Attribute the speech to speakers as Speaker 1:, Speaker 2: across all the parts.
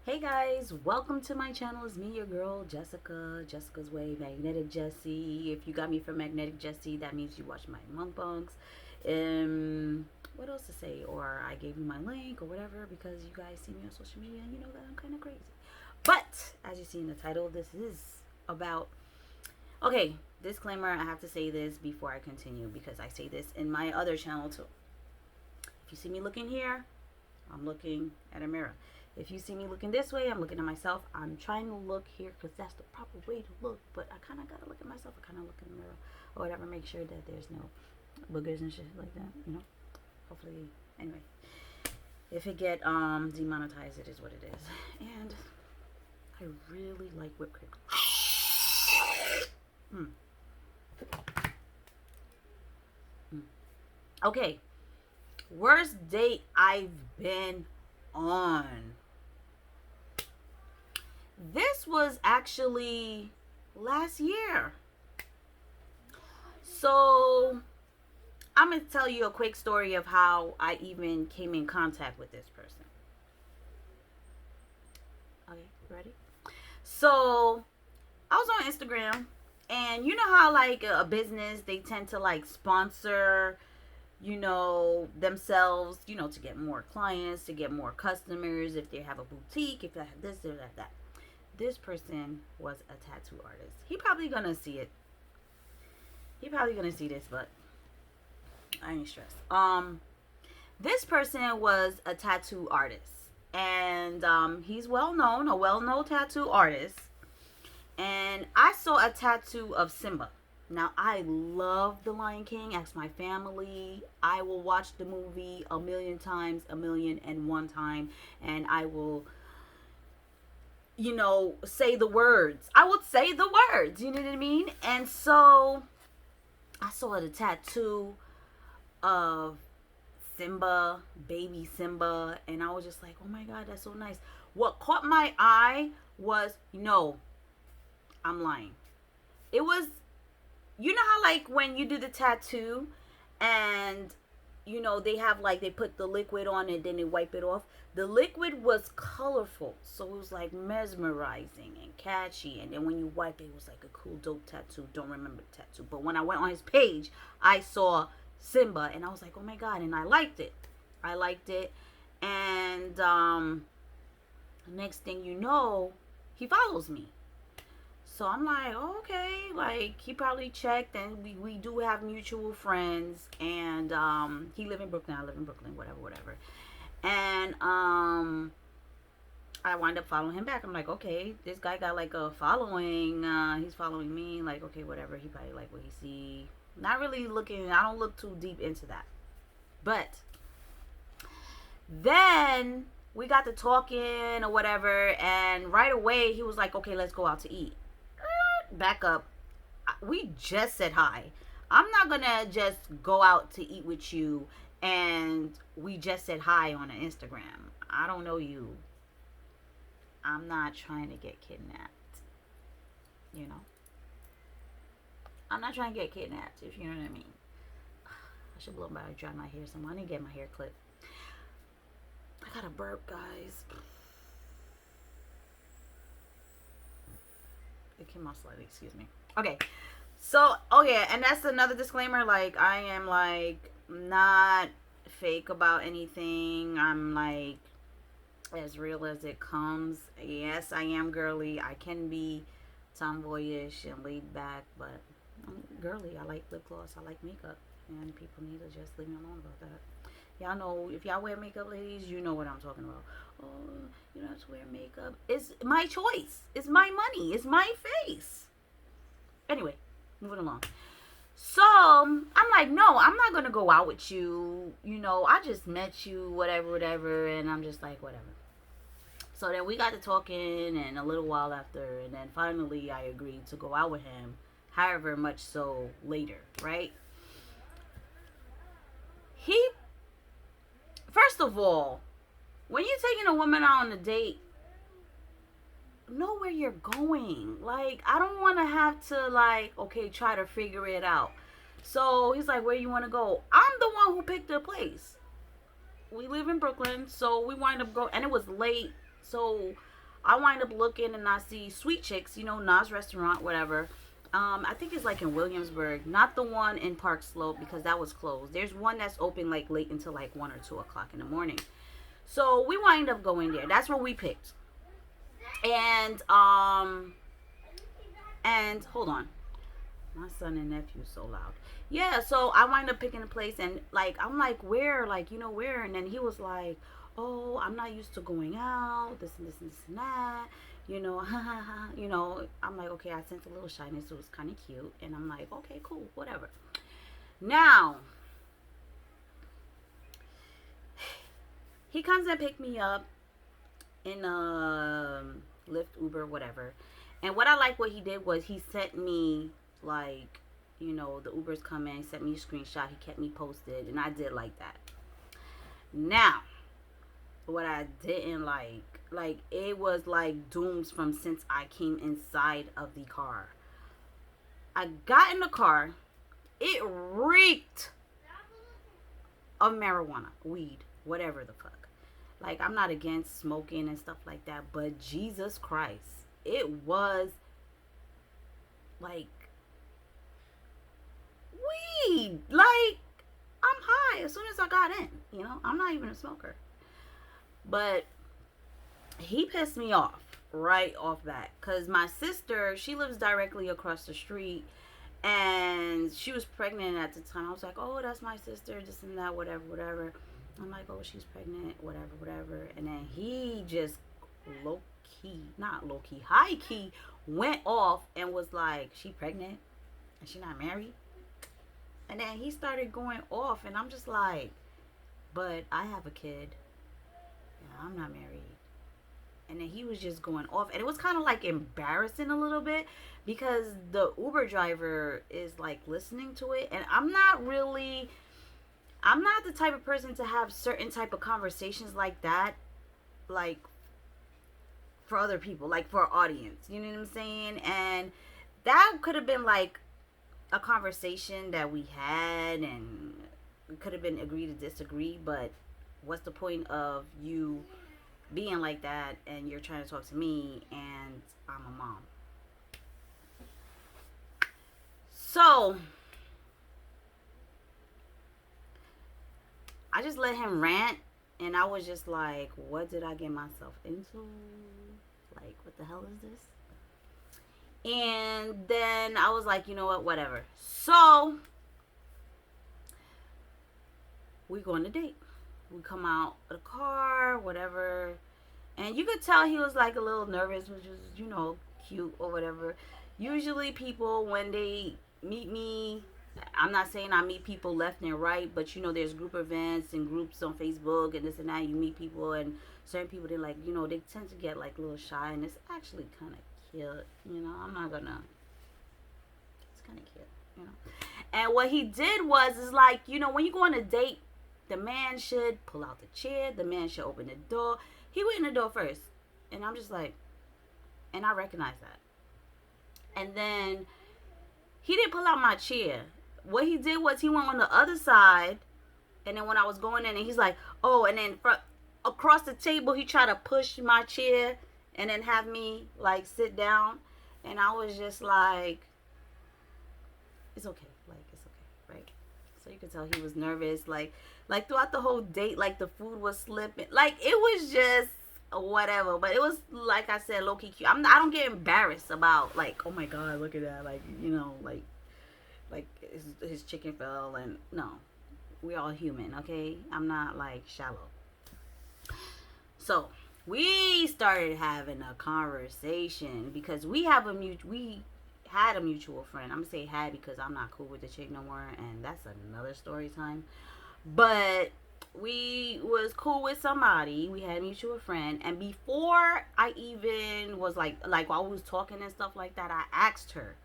Speaker 1: Hey guys, welcome to my channel. It's me, your girl, Jessica, Jessica's Way, Magnetic Jessie. If you got me from Magnetic Jessie, that means you watch my mukbangs. What else to say? Or I gave you my link or whatever because you guys see me on social media and you know that I'm kind of crazy. But, as you see in the title, this is about... Okay, disclaimer, I have to say this before I continue because I say this in my other channel too. If you see me looking here, I'm looking at a mirror. If you see me looking this way, I'm looking at myself. I'm trying to look here because that's the proper way to look. But I kind of got to look at myself. I kind of look in the mirror or whatever. Make sure that there's no boogers and shit like that. You know? Hopefully. Anyway. If it get demonetized, it is what it is. And I really like whipped cream. Okay. Worst date I've been on. This was actually last year. So I'm going to tell you a quick story of how I even came in contact with this person. Okay, ready? So I was on Instagram, and you know how like a business, they tend to like sponsor, you know, themselves, you know, to get more clients, to get more customers, if they have a boutique, if they have this or that. This person was a tattoo artist. He probably gonna see it. He probably gonna see this, but I ain't stressed. This person was a tattoo artist, and he's a well-known tattoo artist. And I saw a tattoo of Simba. Now, I love The Lion King. Ask my family. I will watch the movie a million times, 1,000,001 time, and I will, you know, say the words. I would say the words, you know what I mean? And so I saw the tattoo of Simba, baby Simba, and I was just like, oh my God, that's so nice. What caught my eye was, no, I'm lying. It was, you know how like when you do the tattoo and you know they have like they put the liquid on and then they wipe it off. The liquid was colorful, so it was like mesmerizing and catchy, and then when you wipe it, it was like a cool dope tattoo. Don't remember the tattoo, but when I went on his page, I saw Simba and I was like, oh my God, and I liked it. And next thing you know, he follows me. So I'm like, oh, okay, like he probably checked, and we do have mutual friends, and he live in Brooklyn, I live in Brooklyn, whatever. And I wind up following him back. I'm like, okay, this guy got like a following, he's following me, like, okay, whatever, he probably like what he see. Not really looking, I don't look too deep into that. But then we got to talking or whatever, and right away he was like, okay, let's go out to eat. Back up, we just said hi. I'm not gonna just go out to eat with you and we just said hi on an Instagram. I don't know you. I'm not trying to get kidnapped, you know. I'm not trying to get kidnapped, if you know what I mean. I should blow by dry my hair somewhere. I need to get my hair clipped. I got a burp, guys. It came out slightly, excuse me. Okay, so and that's another disclaimer. Like, I am like not fake about anything. I'm like as real as it comes. Yes, I am girly. I can be tomboyish and laid back, but I'm girly. I like lip gloss, I like makeup, and people need to just leave me alone about that. Y'all know, if y'all wear makeup, ladies, you know what I'm talking about. Oh, you don't have to wear makeup. It's my choice. It's my money. It's my face. Anyway, moving along. So, I'm like, no, I'm not going to go out with you. You know, I just met you, whatever. And I'm just like, whatever. So then we got to talking, and a little while after, and then finally I agreed to go out with him. However much so later, right? First of all, when you're taking a woman out on a date, know where you're going. Like, I don't want to have to, like, okay, try to figure it out. So he's like, where you want to go? I'm the one who picked the place. We live in Brooklyn, so we wind up going, and it was late. So I wind up looking and I see Sweet Chicks, Nas restaurant, whatever. I think it's like in Williamsburg, not the one in Park Slope because that was closed. There's one that's open like late until like 1 or 2 o'clock in the morning. So we wind up going there. That's what we picked. And hold on, my son and nephew so loud. Yeah, so I wind up picking a place and like I'm like where, like where, and then he was like, oh, I'm not used to going out, this and this and this and that, I'm like, okay, I sense a little shyness, so it was kind of cute, and I'm like, okay, cool, whatever. Now he comes and pick me up in Lyft, Uber, whatever. And what I like what he did was he sent me like, the Uber's coming, he sent me a screenshot, he kept me posted, and I did like that. Now, what I didn't like it was like dooms from since I came inside of the car. I got in the car, it reeked of marijuana, weed, whatever the fuck. Like, I'm not against smoking and stuff like that, but Jesus Christ, it was like weed. Like, I'm high as soon as I got in. I'm not even a smoker. But he pissed me off right off bat. Because my sister, she lives directly across the street. And she was pregnant at the time. I was like, oh, that's my sister, this and that, whatever, whatever. I'm like, oh, she's pregnant, whatever, whatever. And then he just high key went off and was like, she pregnant and she not married. And then he started going off and I'm just like, but I have a kid and I'm not married. And then he was just going off, and it was kind of like embarrassing a little bit because the Uber driver is like listening to it, and I'm not the type of person to have certain type of conversations like that, like for other people, like for our audience, you know what I'm saying? And that could have been like a conversation that we had, and we could have been agree to disagree, but what's the point of you being like that and you're trying to talk to me and I'm a mom? So I just let him rant, and I was just like, what did I get myself into? Like, what the hell is this? And then I was like, you know what, whatever. So we go on a date. We come out of the car, whatever. And you could tell he was like a little nervous, which was, cute or whatever. Usually people, when they meet me, I'm not saying I meet people left and right, but there's group events and groups on Facebook and this and that. You meet people, and certain people, they like, they tend to get like a little shy, and it's actually kind of cute. I'm not gonna, it's kind of cute, And what he did was, is like, when you go on a date, the man should pull out the chair. The man should open the door. He went in the door first. And I'm just like, and I recognize that. And then he didn't pull out my chair. What he did was he went on the other side. And then when I was going in, and he's like, oh, and then across the table, he tried to push my chair and then have me like sit down. And I was just like, it's okay. Like, it's okay, right? So you could tell he was nervous. Like throughout the whole date, like the food was slipping. Like, it was just whatever. But it was, like I said, low-key cute. I don't get embarrassed about, like, oh my God, look at that. Like, like his chicken fell, and no. We're all human, okay? I'm not, like, shallow. So, we started having a conversation because we had a mutual friend. I'm gonna say had because I'm not cool with the chick no more, and that's another story time. But we was cool with somebody. We had a mutual friend, and before I even was like while we was talking and stuff like that, I asked her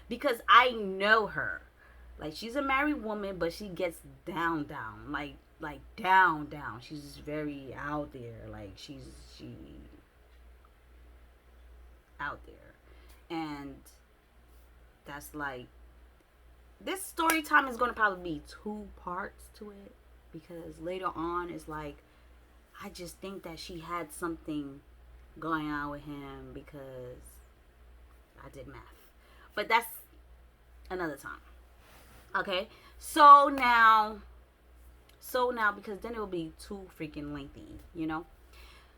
Speaker 1: because I know her. Like, she's a married woman, but she gets down, like down. She's just very out there. Like, she out there, and that's like, this story time is going to probably be 2 parts to it, because later on it's like, I just think that she had something going out with him because I did math. But that's another time. Okay? So now, because then it will be too freaking lengthy, you know?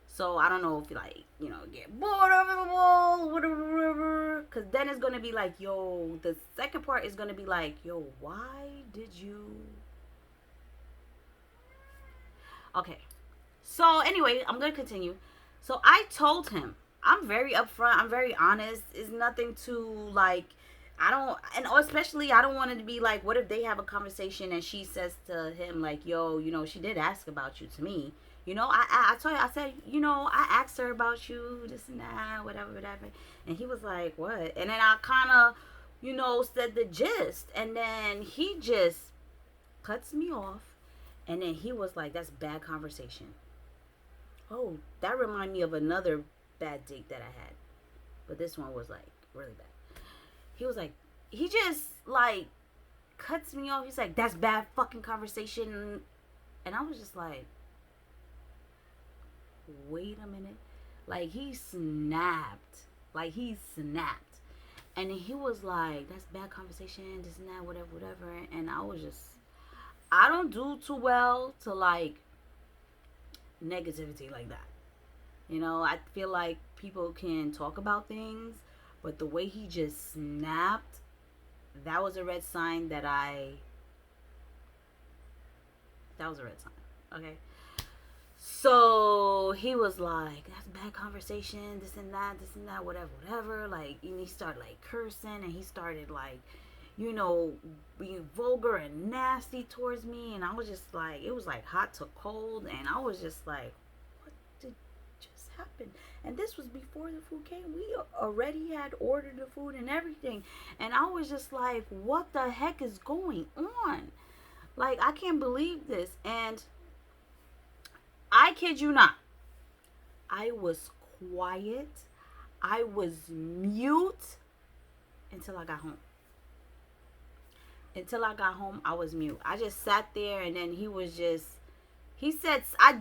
Speaker 1: So I don't know if you like, get bored of it all, whatever. Because then it's going to be like, yo, the second part is going to be like, yo, why did you. Okay. So anyway, I'm going to continue. So I told him, I'm very upfront, I'm very honest. It's nothing to like, I don't, and especially I don't want it to be like, what if they have a conversation and she says to him like, yo, she did ask about you to me. I told you, I said, I asked her about you, this and that, whatever, whatever. And he was like, what? And then I kind of, said the gist. And then he just cuts me off. And then he was like, that's bad conversation. Oh, that reminded me of another bad date that I had. But this one was like really bad. He was like, he just like cuts me off. He's like, that's bad fucking conversation. And I was just like, wait a minute. Like he snapped. And he was like, that's bad conversation, this and that, whatever, whatever. And I was just, I don't do too well to like negativity like that. I feel like people can talk about things, but the way he just snapped, that was a red sign that was a red sign. Okay. So he was like, that's a bad conversation, this and that, whatever, whatever. Like, and he started like cursing, and he started like, being vulgar and nasty towards me. And I was just like, it was like hot to cold. And I was just like, what did just happen? And this was before the food came. We already had ordered the food and everything. And I was just like, what the heck is going on? Like, I can't believe this. And I kid you not, I was quiet. I was mute until I got home. Until I got home, I was mute. I just sat there, and then he said, I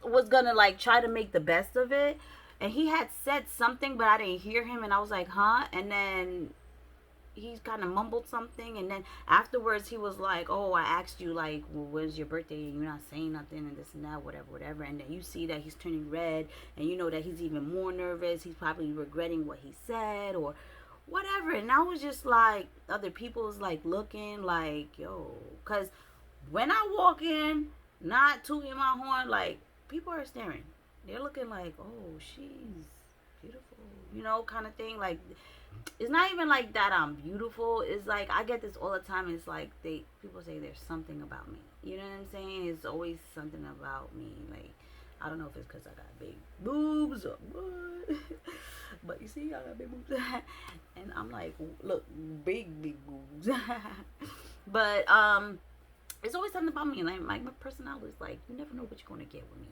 Speaker 1: was gonna like try to make the best of it. And he had said something, but I didn't hear him. And I was like, huh? And then he kind of mumbled something. And then afterwards, he was like, oh, I asked you, like, well, when's your birthday? And you're not saying nothing and this and that, whatever, whatever. And then you see that he's turning red. And you know that he's even more nervous. He's probably regretting what he said or whatever. And I was just like, other people was like looking like, yo, because when I walk in, not tooting my horn, like people are staring. They're looking like, oh, she's beautiful, kind of thing. Like, it's not even like that I'm beautiful. It's like I get this all the time. It's like people say there's something about me. You know what I'm saying? It's always something about me. Like, I don't know if it's because I got big boobs or what. But you see, I got big boobs. And I'm like, look, big boobs. But it's always something about me. Like my personality is like, you never know what you're gonna get with me.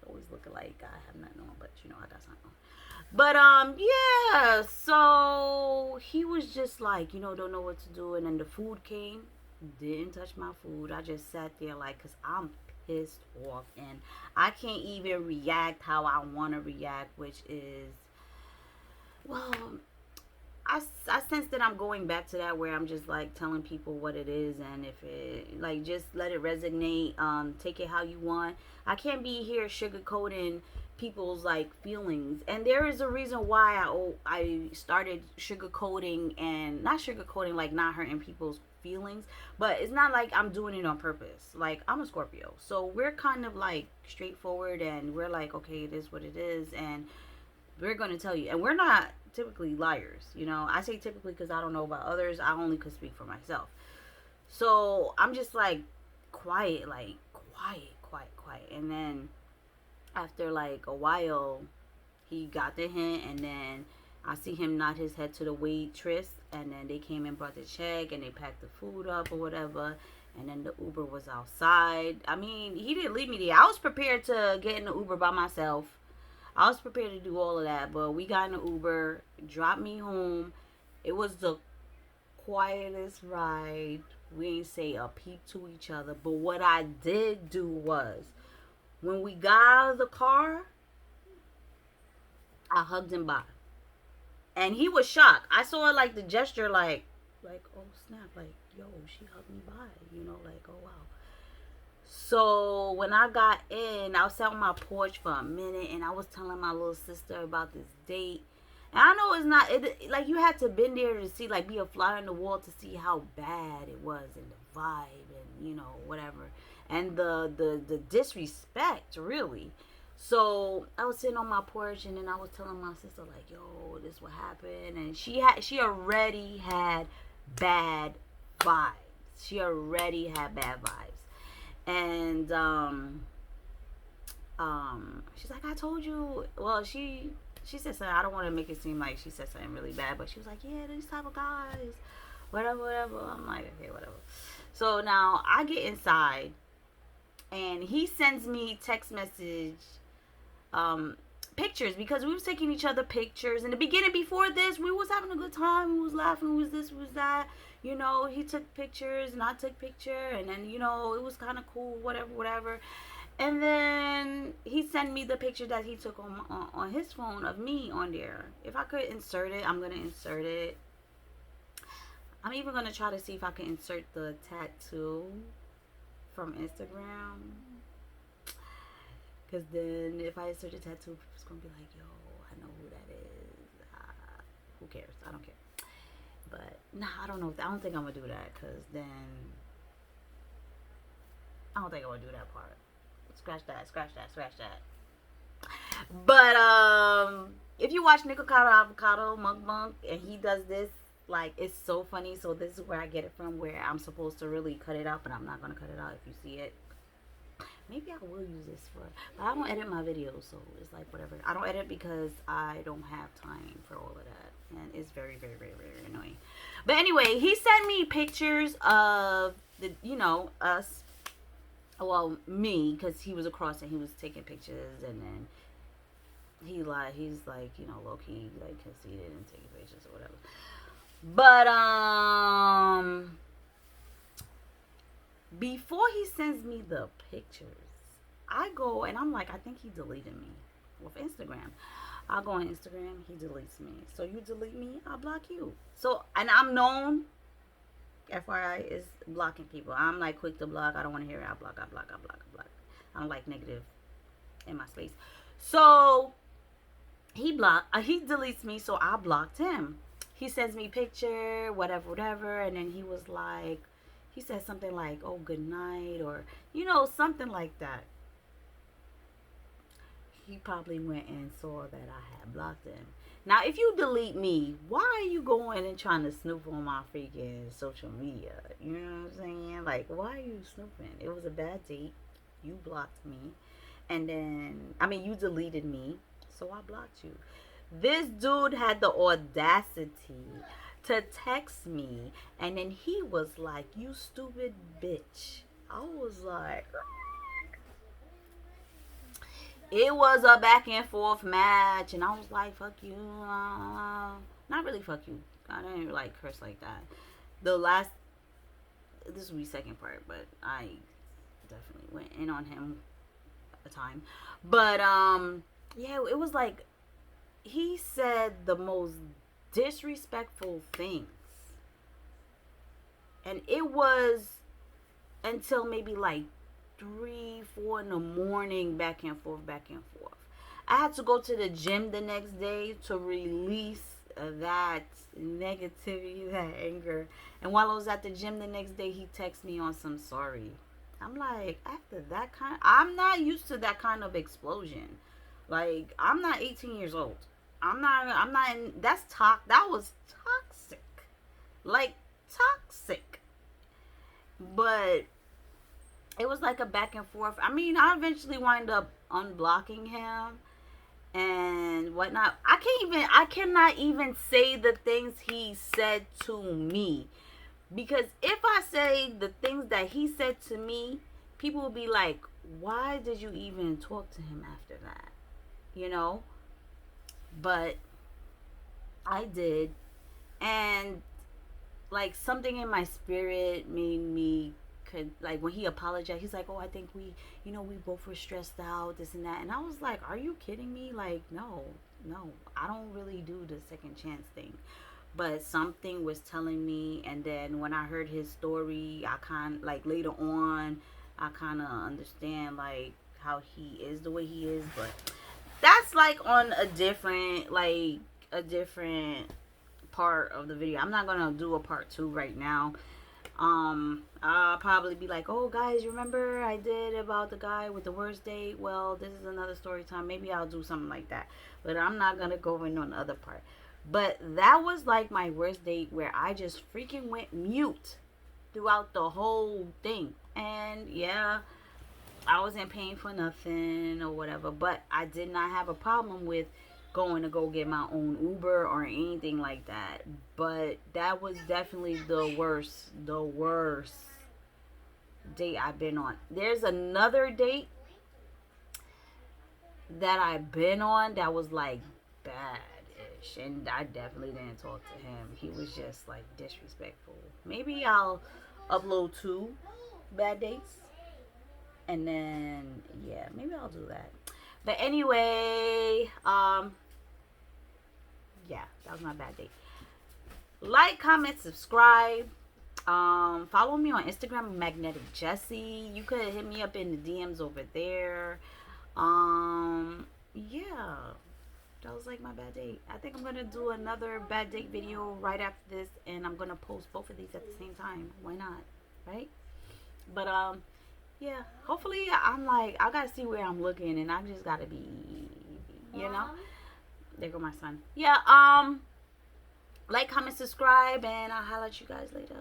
Speaker 1: Always looking like I have nothing on, but I got something on. But yeah, so he was just like, don't know what to do. And then the food came, didn't touch my food. I just sat there like, because I'm pissed off and I can't even react how I want to react, which is, well, I sense that I'm going back to that where I'm just like telling people what it is, and if it like just let it resonate, take it how you want. I can't be here sugarcoating people's like feelings, and there is a reason why I started sugarcoating, and not sugarcoating like not hurting people's feelings, but it's not like I'm doing it on purpose. Like, I'm a Scorpio, so we're kind of like straightforward, and we're like, okay, it is what it is, and we're going to tell you. And we're not typically liars. I say typically because I don't know about others. I only could speak for myself. So I'm just like quiet. And then after like a while, he got the hint. And then I see him nod his head to the waitress. And then they came and brought the check. And they packed the food up or whatever. And then the Uber was outside. I mean, he didn't leave me there. I was prepared to get in the Uber by myself. I was prepared to do all of that, but we got in an Uber, dropped me home. It was the quietest ride. We ain't say a peep to each other. But what I did do was, when we got out of the car, I hugged him by. And he was shocked. I saw like the gesture like, oh snap, like, yo, she hugged me by, like, oh wow. So when I got in, I was sat on my porch for a minute and I was telling my little sister about this date. And I know it's not like you had to been there to see, like, be a fly on the wall to see how bad it was and the vibe and whatever. And the disrespect, really. So I was sitting on my porch and then I was telling my sister, like, yo, this what happened. And she already had bad vibes. She already had bad vibes. And she's like, I told you. Well, she said something. I don't want to make it seem like she said something really bad, but she was like, yeah, these type of guys, whatever. I'm like, okay, whatever. So now I get inside and he sends me text message pictures, because we was taking each other pictures in the beginning. Before this, we was having a good time, we was laughing, we was this, we was that, he took pictures and I took picture, and then it was kind of cool, whatever. And then he sent me the picture that he took on his phone of me on there. If I could insert it, I'm gonna insert it. I'm even gonna try to see if I can insert the tattoo from Instagram. Because then if I insert a tattoo, people's going to be like, yo, I know who that is. Who cares? I don't care. But, I don't know. I don't think I'm going to do that. Because then, I don't think I'm going to do that part. Scratch that. But, if you watch Nickel Avocado Mukbang and he does this, like, it's so funny. So this is where I get it from, where I'm supposed to really cut it out, but I'm not going to cut it out if you see it. Maybe I will use this but I don't edit my videos, so it's like whatever. I don't edit because I don't have time for all of that, and it's very, very, very, very annoying. But anyway, he sent me pictures of the, us, well, me, because he was across and he was taking pictures, and then he's like, low key, like, conceited and taking pictures or whatever. But before he sends me the pictures, I go and I'm like, I think he deleted me with Instagram. I go on Instagram, he deletes me. So you delete me, I block you. So, and I'm known, FYI, is blocking people. I'm like quick to block. I don't want to hear it. I block. I don't like negative in my space. So he deletes me, so I blocked him. He sends me picture, whatever, and then he was like, he said something like, oh, good night, or, something like that. He probably went and saw that I had blocked him. Now, if you delete me, why are you going and trying to snoop on my freaking social media? You know what I'm saying? Like, why are you snooping? It was a bad date. You blocked me. And then, you deleted me, so I blocked you. This dude had the audacity to text me, and then he was like, you stupid bitch. I was like, it was a back and forth match, and I was like, fuck you. Not really fuck you. I didn't like curse like that. This will be second part, but I definitely went in on him a time. But yeah, it was like, he said the most disrespectful things, and it was until maybe like 3-4 in the morning, back and forth. I had to go to the gym the next day to release that negativity, that anger. And while I was at the gym the next day, he texted me on some sorry. I'm like, after that I'm not used to that kind of explosion. Like, I'm not 18 years old. I'm not that was toxic. Like, toxic. But it was like a back and forth. I eventually wind up unblocking him and whatnot. I cannot even say the things he said to me. Because if I say the things that he said to me, people will be like, why did you even talk to him after that? But I did. And like, something in my spirit made me like, when he apologized, he's like, oh, I think we both were stressed out, this and that. And I was like, are you kidding me? Like, no, no, I don't really do the second chance thing. But something was telling me, and then when I heard his story, I kind like later on, I kind of understand like how he is the way he is. But that's like on a different part of the video. I'm not gonna do a part two right now. I'll probably be like, oh guys, remember I did about the guy with the worst date? Well, this is another story time. Maybe I'll do something like that, but I'm not gonna go in on the other part. But that was like my worst date, where I just freaking went mute throughout the whole thing. And yeah, I wasn't paying for nothing or whatever, but I did not have a problem with going to go get my own Uber or anything like that. But that was definitely the worst date I've been on. There's another date that I've been on that was like bad ish, and I definitely didn't talk to him. He was just like disrespectful. Maybe I'll upload two bad dates, and then yeah, maybe I'll do that. But anyway, yeah, that was my bad date. Like, comment, subscribe. Follow me on Instagram, Magnetic Jessie. You could hit me up in the DMs over there. Yeah, that was like my bad date. I think I'm gonna do another bad date video right after this, and I'm gonna post both of these at the same time. Why not, right? But yeah. Hopefully, I'm like, I gotta see where I'm looking, and I just gotta be, you know. There go my son. Yeah. Like, comment, subscribe, and I'll holler at you guys later.